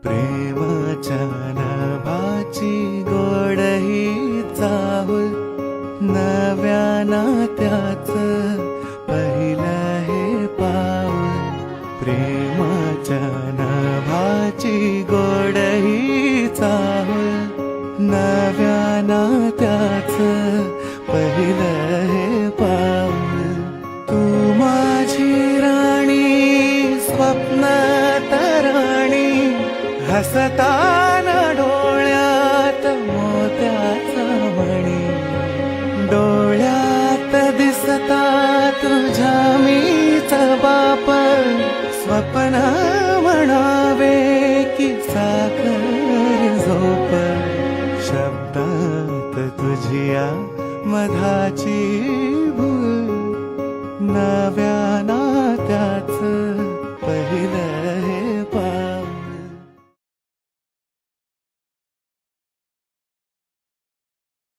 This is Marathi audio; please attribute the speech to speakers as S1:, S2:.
S1: प्रेमाच्या नभाची गोड ही चाहुल, नव्या नात्याचं पहिलं हे पाऊल. प्रेमाच्या नभाची गोड ही चाहुल, नव्या नात्याचं पहिलं हे पाऊल. तू माझी राणी, स्वप्न तराणी, हसताना डोळ्यात मोत्याचा मणी. डोळ्यात दिसता तुझ्या मीच बाप, स्वप्न म्हणावे की साखर झोप. शब्दात तुझिया मधाची